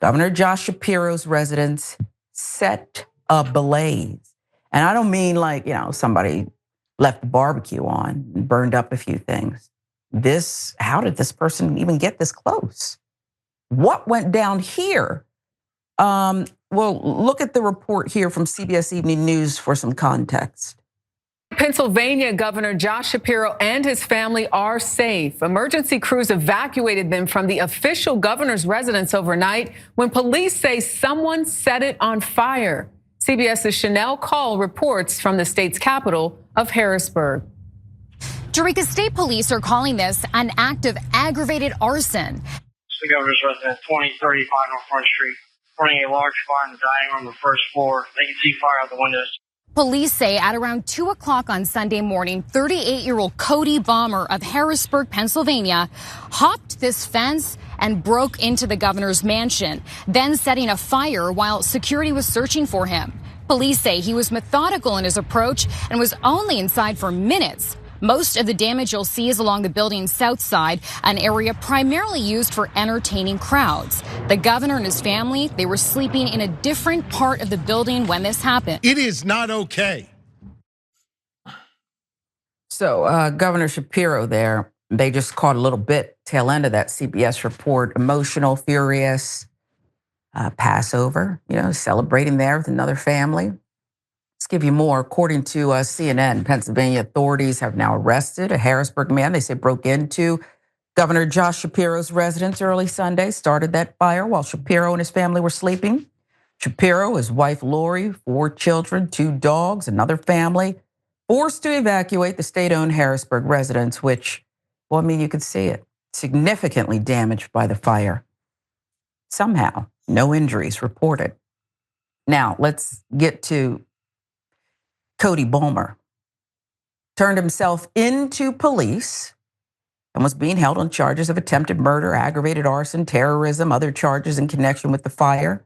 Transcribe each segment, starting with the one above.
Governor Josh Shapiro's residence set ablaze. And I don't mean like, somebody left the barbecue on and burned up a few things. How did this person even get this close? What went down here? Well, look at the report here from CBS Evening News for some context. Pennsylvania Governor Josh Shapiro and his family are safe. Emergency crews evacuated them from the official governor's residence overnight when police say someone set it on fire. CBS's Chanel Call reports from the state's capital of Harrisburg. Eureka State Police are calling this an act of aggravated arson. The governor's residence, 2035 North Front Street, burning a large fire in the dining room on the first floor. They can see fire out the windows. Police say at around 2 o'clock on Sunday morning, 38-year-old Cody Balmer of Harrisburg, Pennsylvania, hopped this fence and broke into the governor's mansion, then setting a fire while security was searching for him. Police say he was methodical in his approach and was only inside for minutes. Most of the damage you'll see is along the building's south side, an area primarily used for entertaining crowds. The governor and his family, they were sleeping in a different part of the building when this happened. It is not okay. So Governor Shapiro there, they just caught a little bit tail end of that CBS report, emotional, furious, Passover, celebrating there with another family. Let's give you more. According to CNN, Pennsylvania authorities have now arrested a Harrisburg man they say broke into Governor Josh Shapiro's residence early Sunday, started that fire while Shapiro and his family were sleeping. Shapiro, his wife Lori, 4 children, 2 dogs, another family, forced to evacuate the state-owned Harrisburg residence, which, you could see it, significantly damaged by the fire. Somehow, no injuries reported. Now, let's get to Cody Balmer. Turned himself into police and was being held on charges of attempted murder, aggravated arson, terrorism, other charges in connection with the fire,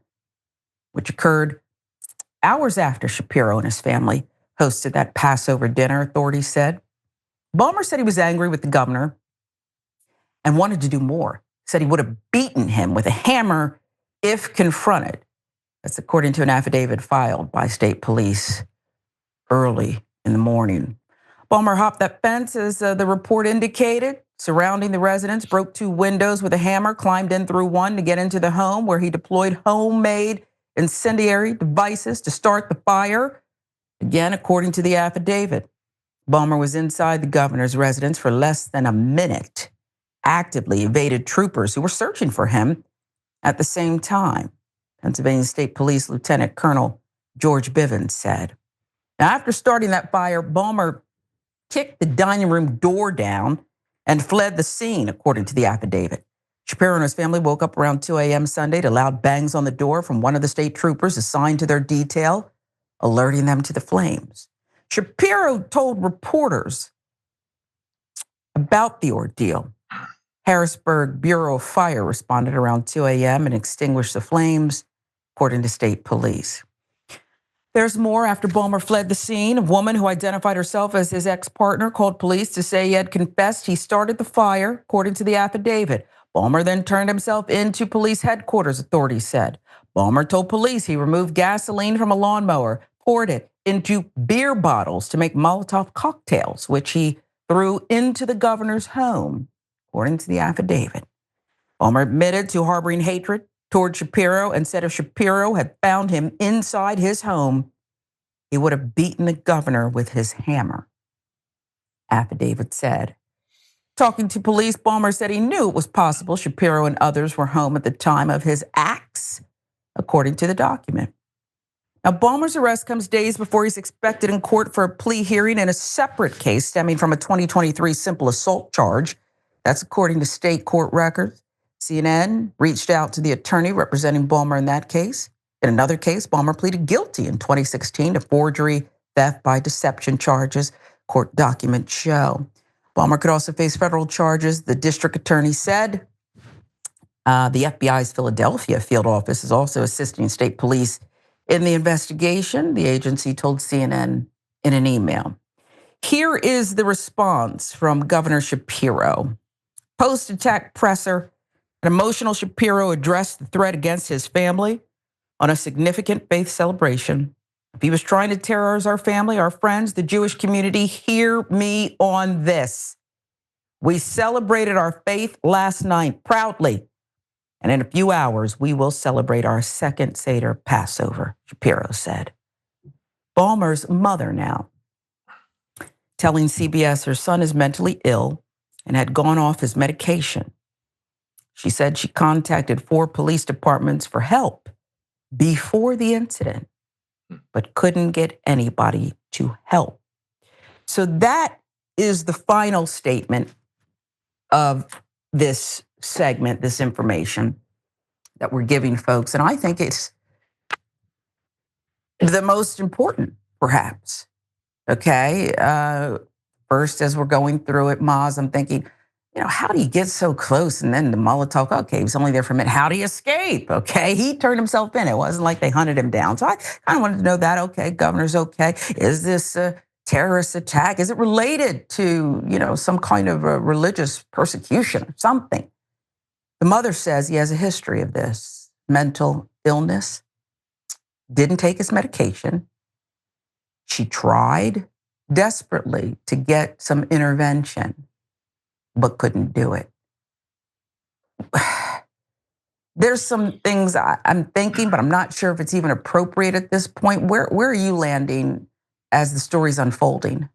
which occurred hours after Shapiro and his family hosted that Passover dinner, authorities said. Balmer said he was angry with the governor and wanted to do more. Said he would have beaten him with a hammer if confronted. That's according to an affidavit filed by state police early in the morning. Balmer hopped that fence, as the report indicated, surrounding the residence, broke 2 windows with a hammer, climbed in through one to get into the home where he deployed homemade incendiary devices to start the fire. Again, according to the affidavit, Balmer was inside the governor's residence for less than a minute, actively evaded troopers who were searching for him at the same time. Pennsylvania State Police Lieutenant Colonel George Bivens said. Now, after starting that fire, Balmer kicked the dining room door down and fled the scene, according to the affidavit. Shapiro and his family woke up around 2 a.m. Sunday to loud bangs on the door from one of the state troopers assigned to their detail, alerting them to the flames. Shapiro told reporters about the ordeal. Harrisburg Bureau of Fire responded around 2 a.m. and extinguished the flames, according to state police. There's more. After Balmer fled the scene, a woman who identified herself as his ex-partner called police to say he had confessed he started the fire, according to the affidavit. Balmer then turned himself into police headquarters, authorities said. Balmer told police he removed gasoline from a lawnmower, poured it into beer bottles to make Molotov cocktails, which he threw into the governor's home, according to the affidavit. Balmer admitted to harboring hatred toward Shapiro and said if Shapiro had found him inside his home, he would have beaten the governor with his hammer, affidavit said. Talking to police, Balmer said he knew it was possible Shapiro and others were home at the time of his acts, according to the document. Now, Balmer's arrest comes days before he's expected in court for a plea hearing in a separate case stemming from a 2023 simple assault charge. That's according to state court records. CNN reached out to the attorney representing Balmer in that case. In another case, Balmer pleaded guilty in 2016 to forgery, theft by deception charges, court documents show. Balmer could also face federal charges, the district attorney said. The FBI's Philadelphia field office is also assisting state police in the investigation, the agency told CNN in an email. Here is the response from Governor Shapiro. Post-attack presser An emotional Shapiro addressed the threat against his family on a significant faith celebration. If he was trying to terrorize our family, our friends, the Jewish community, hear me on this. We celebrated our faith last night proudly. And in a few hours, we will celebrate our second Seder Passover, Shapiro said. Balmer's mother now telling CBS her son is mentally ill and had gone off his medication. She said she contacted 4 police departments for help before the incident, but couldn't get anybody to help. So that is the final statement of this segment, this information that we're giving folks. And I think it's the most important, perhaps. Okay. First, as we're going through it, Maz, I'm thinking, how do you get so close? And then the Molotov, okay, he was only there for a minute. How do you escape? Okay, he turned himself in. It wasn't like they hunted him down. So I kind of wanted to know that. Okay, governor's okay. Is this a terrorist attack? Is it related to, some kind of a religious persecution or something? The mother says he has a history of this mental illness, didn't take his medication. She tried desperately to get some intervention, but couldn't do it. There's some things I'm thinking, but I'm not sure if it's even appropriate at this point. Where are you landing as the story's unfolding?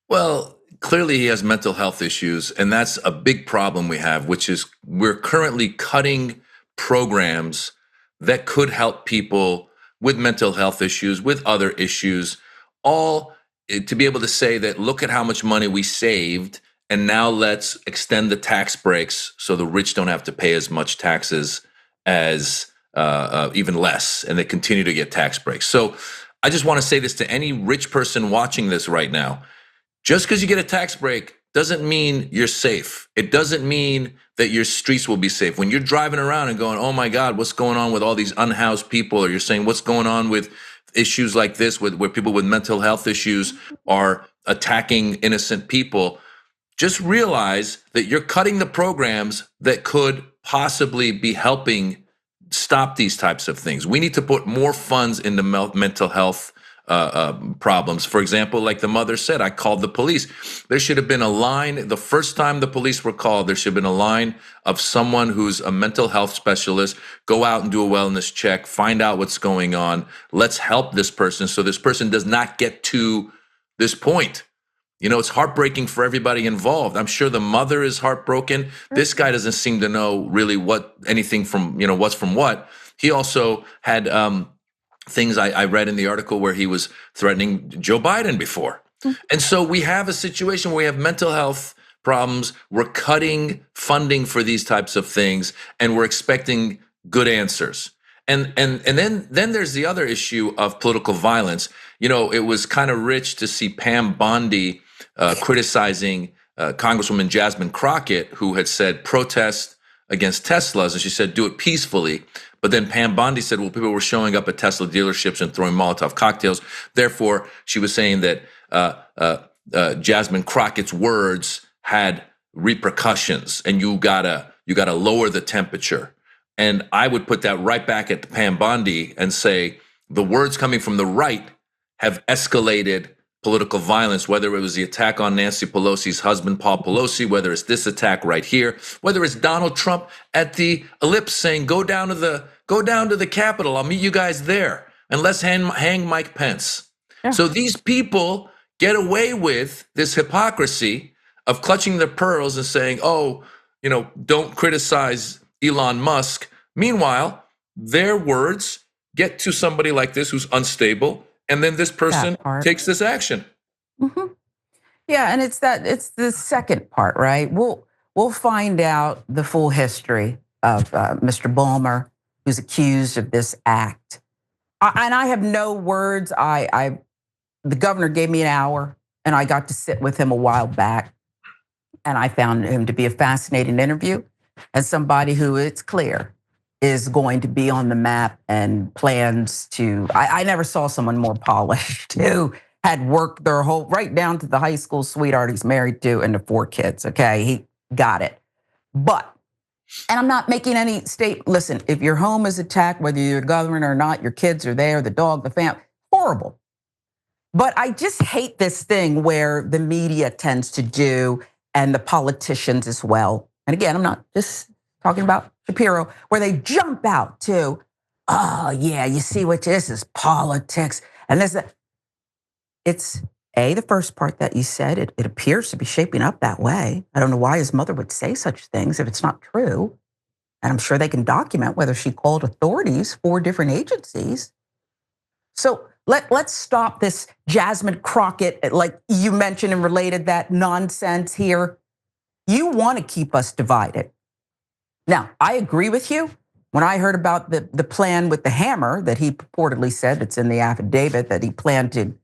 Well, clearly he has mental health issues, and that's a big problem we have, which is we're currently cutting programs that could help people with mental health issues, with other issues, all to be able to say that, look at how much money we saved, and now let's extend the tax breaks so the rich don't have to pay as much taxes as even less, and they continue to get tax breaks. So I just want to say this to any rich person watching this right now. Just because you get a tax break doesn't mean you're safe. It doesn't mean that your streets will be safe. When you're driving around and going, oh my God, what's going on with all these unhoused people? Or you're saying, what's going on with issues like this, where people with mental health issues are attacking innocent people, just realize that you're cutting the programs that could possibly be helping stop these types of things. We need to put more funds into mental health problems. For example, like the mother said, I called the police. There should have been a line. The first time the police were called, there should have been a line of someone who's a mental health specialist, go out and do a wellness check, find out what's going on. Let's help this person so this person does not get to this point. It's heartbreaking for everybody involved. I'm sure the mother is heartbroken. This guy doesn't seem to know really anything from, what's from what. He also had things I read in the article where he was threatening Joe Biden before. And so we have a situation where we have mental health problems. We're cutting funding for these types of things, and we're expecting good answers. And then there's the other issue of political violence. It was kind of rich to see Pam Bondi criticizing Congresswoman Jasmine Crockett, who had said protest against Teslas, and she said do it peacefully. But then Pam Bondi said, well, people were showing up at Tesla dealerships and throwing Molotov cocktails. Therefore, she was saying that Jasmine Crockett's words had repercussions, and you gotta lower the temperature. And I would put that right back at Pam Bondi and say the words coming from the right have escalated political violence, whether it was the attack on Nancy Pelosi's husband, Paul Pelosi, whether it's this attack right here, whether it's Donald Trump at the ellipse saying, go down to the Capitol, I'll meet you guys there, and let's hang Mike Pence. Yeah. So these people get away with this hypocrisy of clutching their pearls and saying, don't criticize Elon Musk. Meanwhile, their words get to somebody like this who's unstable, and then this person takes this action. Mm-hmm. Yeah, and it's the second part, right? We'll find out the full history of Mr. Balmer, who's accused of this act. And I have no words. The governor gave me an hour, and I got to sit with him a while back, and I found him to be a fascinating interview, and somebody who, it's clear, is going to be on the map and plans to, I never saw someone more polished who had worked their whole, right down to the high school sweetheart he's married to and the 4 kids, okay? He got it. But And I'm not making any state. Listen, if your home is attacked, whether you're the governor or not, your kids are there, the dog, the family, horrible. But I just hate this thing where the media tends to do, and the politicians as well. And again, I'm not just talking about Shapiro, where they jump out to, oh yeah, you see what this is politics. And this, it's the first part that you said, it appears to be shaping up that way. I don't know why his mother would say such things if it's not true. And I'm sure they can document whether she called authorities for different agencies. So let's stop this Jasmine Crockett, like you mentioned and related, that nonsense here. You want to keep us divided. Now, I agree with you. When I heard about the plan with the hammer that he purportedly said, it's in the affidavit, that he planned to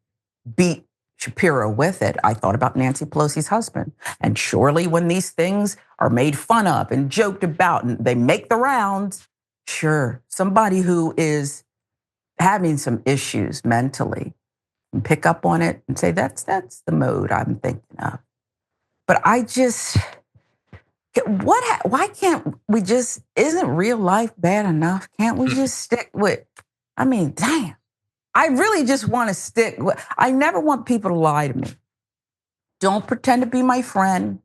beat Shapiro with it, I thought about Nancy Pelosi's husband. And surely when these things are made fun of and joked about and they make the rounds, sure, somebody who is having some issues mentally and pick up on it and say, that's the mode I'm thinking of. But I just, why can't we just, isn't real life bad enough? Can't we just stick with, I mean, damn. I really just want to stick with, I never want people to lie to me. Don't pretend to be my friend.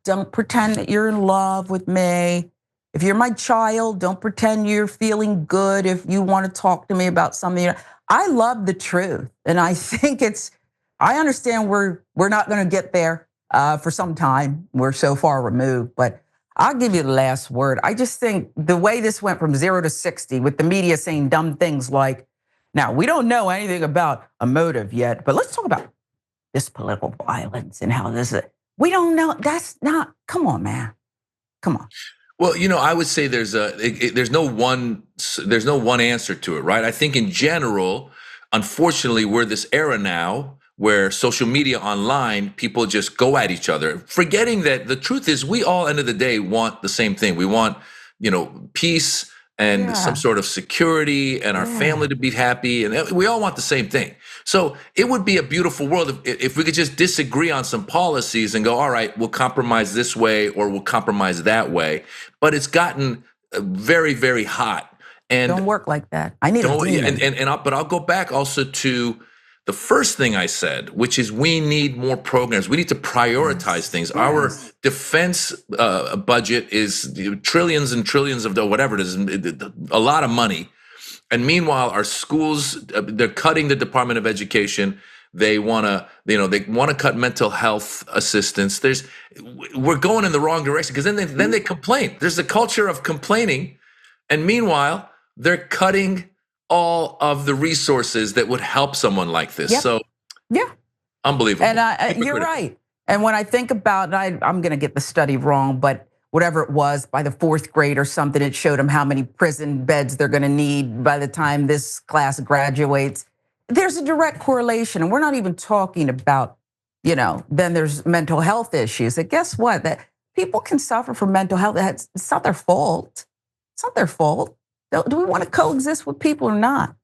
Don't pretend that you're in love with me. If you're my child, don't pretend you're feeling good if you want to talk to me about something. I love the truth. And I think I understand we're not going to get there for some time. We're so far removed, but I'll give you the last word. I just think the way this went from 0 to 60 with the media saying dumb things like, now, we don't know anything about a motive yet, but let's talk about this political violence and how this is. We don't know. That's not, come on, man. Come on. Well, I would say there's no one answer to it, right? I think in general, unfortunately, we're this era now where social media online, people just go at each other, forgetting that the truth is we all, end of the day, want the same thing. We want, peace and some sort of security and our family to be happy. And we all want the same thing. So it would be a beautiful world if we could just disagree on some policies and go, all right, we'll compromise this way or we'll compromise that way. But it's gotten very, very hot. And don't work like that. I need a demon. But I'll go back also to the first thing I said, which is we need more programs. We need to prioritize things. Yes. Our defense budget is trillions and trillions of whatever it is, a lot of money. And meanwhile, our schools, they're cutting the Department of Education. They want to cut mental health assistance. We're going in the wrong direction because then they complain. There's a culture of complaining, and meanwhile, they're cutting all of the resources that would help someone like this. Yep. So, yeah, unbelievable. And you're right. And when I think about, I'm going to get the study wrong, but whatever it was, by the 4th grade or something, it showed them how many prison beds they're going to need by the time this class graduates. There's a direct correlation, and we're not even talking about, then there's mental health issues. And guess what? That people can suffer from mental health. It's not their fault. It's not their fault. Do we want to coexist with people or not?